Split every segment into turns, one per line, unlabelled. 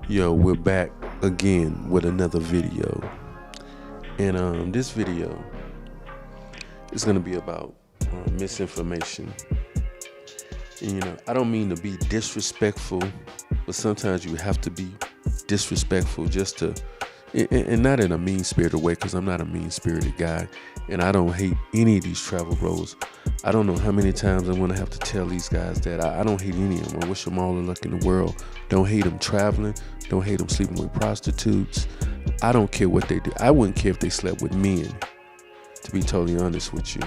Yo, we're back again with another video. And this video is going to be about misinformation. And, I don't mean to be disrespectful, but sometimes you have to be disrespectful just to, and not in a mean-spirited way, because I'm not a mean-spirited guy, and I don't hate any of these travel bros. I don't know how many times I'm going to have to tell these guys that I don't hate any of them. I wish them all the luck in the world. Don't hate them traveling. Don't hate them sleeping with prostitutes. I don't care what they do. I wouldn't care if they slept with men, to be totally honest with you.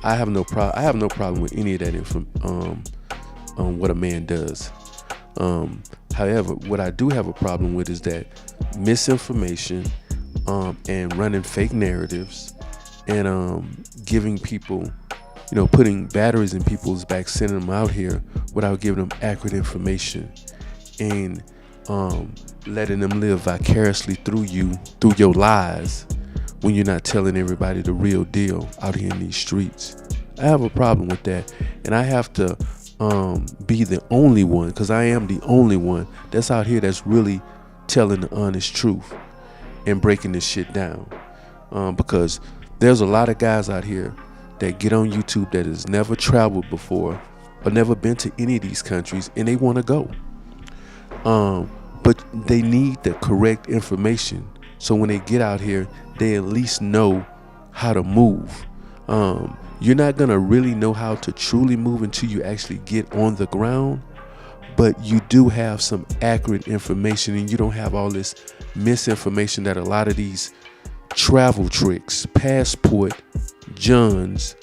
I have no problem with any of that what a man does. However, what I do have a problem with is that misinformation and running fake narratives and giving people, putting batteries in people's backs, sending them out here without giving them accurate information, and letting them live vicariously through you, through your lies, when you're not telling everybody the real deal out here in these streets. I have a problem with that, and I have to be the only one, because I am the only one that's out here that's really telling the honest truth and breaking this shit down. Because there's a lot of guys out here that get on YouTube that has never traveled before or never been to any of these countries, and they want to go. But they need the correct information, so when they get out here, they at least know how to move. You're not gonna really know how to truly move until you actually get on the ground, but you do have some accurate information, and you don't have all this misinformation that a lot of these travel tricks, passport johns,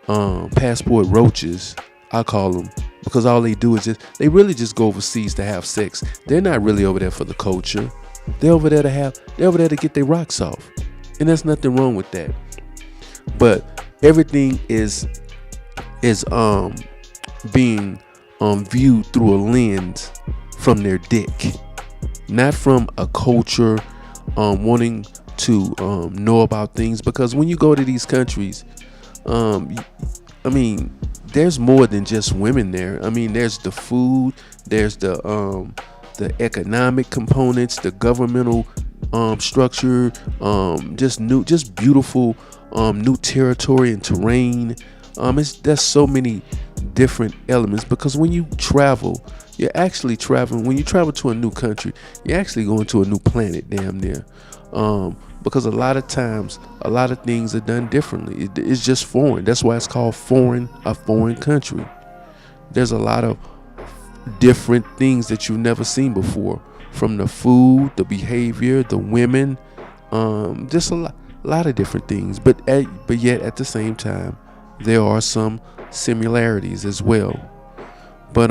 passport roaches, I call them, because all they do is they really just go overseas to have sex. They're not really over there for the culture. They're over there to get their rocks off, and there's nothing wrong with that. But everything is being viewed through a lens from their dick, not from a culture, wanting to know about things. Because when you go to these countries, there's more than just women there. There's the food, there's the economic components, the governmental structure, just beautiful new territory and terrain. There's so many different elements, because when you travel, you're actually traveling. When you travel to a new country, you're actually going to a new planet, damn near. Because a lot of times, a lot of things are done differently. It's just foreign. That's why it's called a foreign country. There's a lot of different things that you've never seen before, from the food, the behavior, the women, just a lot of different things. But yet at the same time, there are some similarities as well. But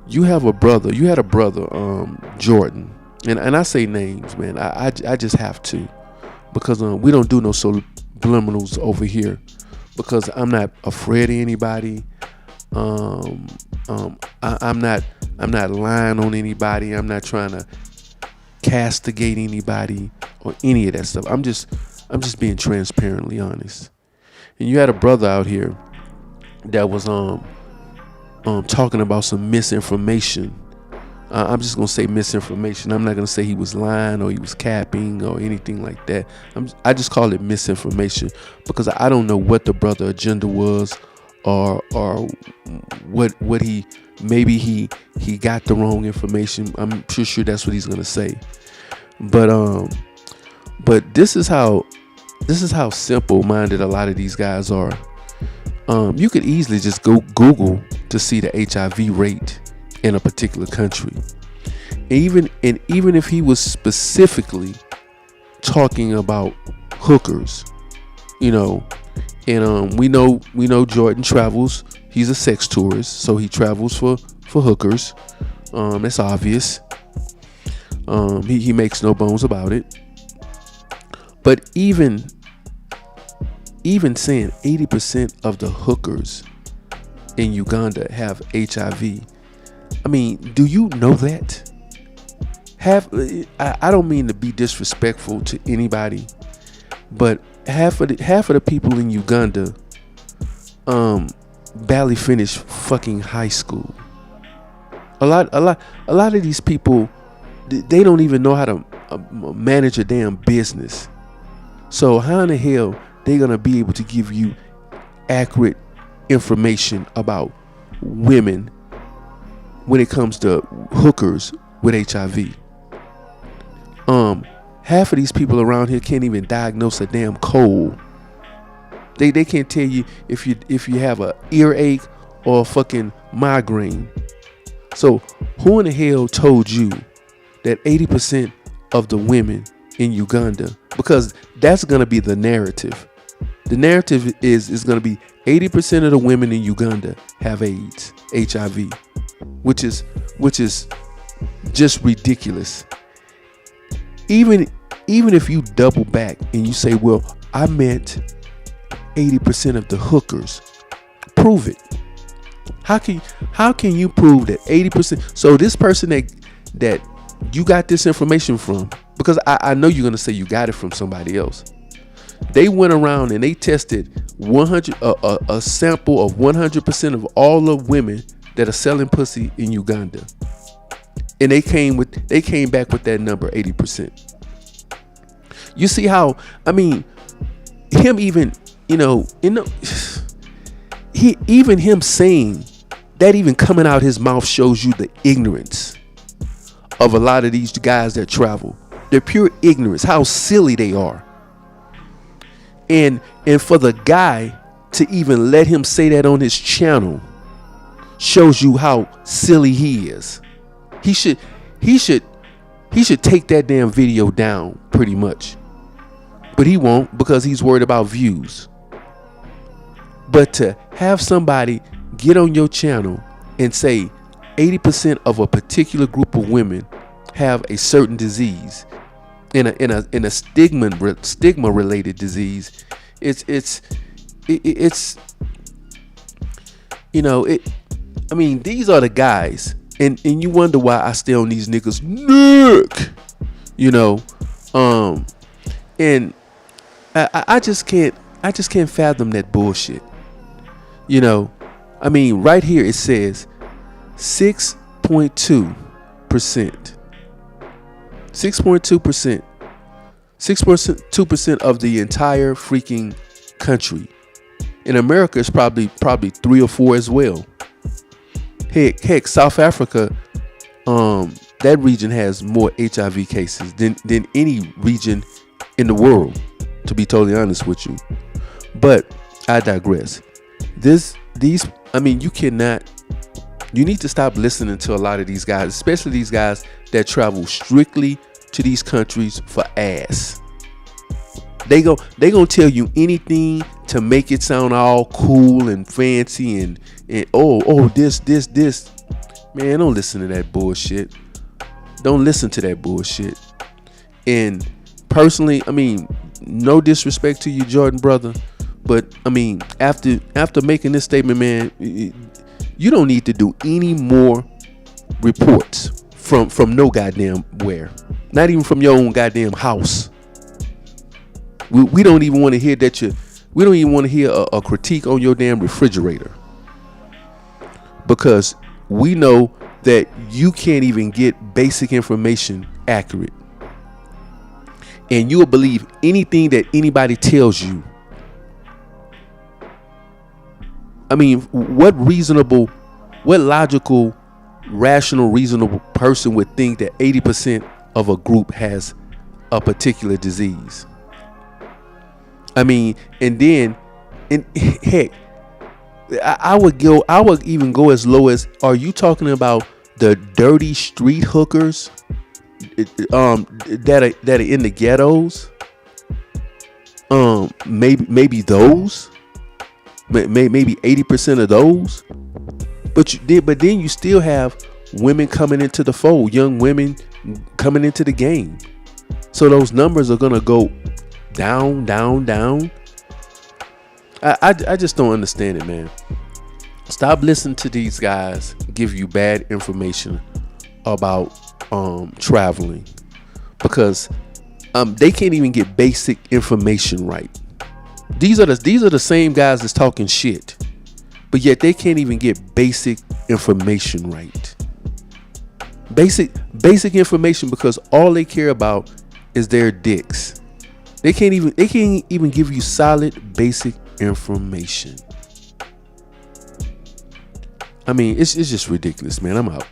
you had a brother, Jordan. And I say names, man. I just have to, because we don't do no subliminals over here, because I'm not afraid of anybody. I'm not lying on anybody. I'm not trying to castigate anybody or any of that stuff. I'm just being transparently honest. And you had a brother out here that was talking about some misinformation. I'm just gonna say misinformation. I'm not gonna say he was lying or he was capping or anything like that. I just call it misinformation, because I don't know what the brother agenda was, or what he got the wrong information. I'm sure that's what he's gonna say. But this is how simple-minded a lot of these guys are. You could easily just go Google to see the HIV rate in a particular country. Even if he was specifically talking about hookers, and we know Jordan travels. He's a sex tourist, so he travels for hookers. That's obvious. He makes no bones about it. But even saying 80% of the hookers in Uganda have HIV. Do you know that? I don't mean to be disrespectful to anybody, but half of the people in Uganda barely finished fucking high school. A lot of these people They don't even know how to manage a damn business. So how in the hell they gonna be able to give you accurate information about women when it comes to hookers with HIV? Half of these people around here can't even diagnose a damn cold. They can't tell you if you have a earache or a fucking migraine. So who in the hell told you that 80% of the women in Uganda, because that's gonna be the narrative. The narrative is gonna be 80% of the women in Uganda have AIDS, HIV, which is just ridiculous. Even if you double back and you say, well, I meant 80% of the hookers, prove it. How can you prove that 80%? So this person that you got this information from, because I know you're gonna say you got it from somebody else. They went around and they tested a sample of 100% of all the women that are selling pussy in Uganda, and they came back with that number, 80%. You see how, I mean, him even, him saying that, even coming out his mouth, shows you the ignorance of a lot of these guys that travel. They're pure ignorance, how silly they are. And for the guy to even let him say that on his channel shows you how silly he is. He should take that damn video down, pretty much. But he won't, because he's worried about views. But to have somebody get on your channel and say 80% of a particular group of women have a certain disease, in a stigma related disease, it's I mean, these are the guys, and you wonder why I stay on these niggas' neck, and I just can't fathom that bullshit. I mean, right here it says 6.2%. 6.2% of the entire freaking country. In America, it's probably 3 or 4 as well. Heck, South Africa, that region has more HIV cases than any region in the world, to be totally honest with you. But I digress. You need to stop listening to a lot of these guys, especially these guys that travel strictly to these countries for ass. They gonna tell you anything to make it sound all cool and fancy and this. Man, don't listen to that bullshit. Don't listen to that bullshit. And personally, I mean, no disrespect to you, Jordan brother, but I mean, after making this statement, man, you don't need to do any more reports from no goddamn where. Not even from your own goddamn house. We don't even want to hear we don't even want to hear a critique on your damn refrigerator. Because we know that you can't even get basic information accurate. And you'll believe anything that anybody tells you. I mean, what logical, rational, reasonable person would think that 80% of a group has a particular disease? I mean, and heck, I would even go as low as, are you talking about the dirty street hookers that are in the ghettos? Maybe those. Maybe 80% of those. But then you still have women coming into the fold, young women coming into the game. So those numbers are gonna go down. I just don't understand it, man. Stop listening to these guys give you bad information about traveling, because they can't even get basic information right. These are the same guys that's talking shit, but yet they can't even get basic information right. Basic information, because all they care about is their dicks. They can't even give you solid basic information. I mean, it's just ridiculous, man. I'm out.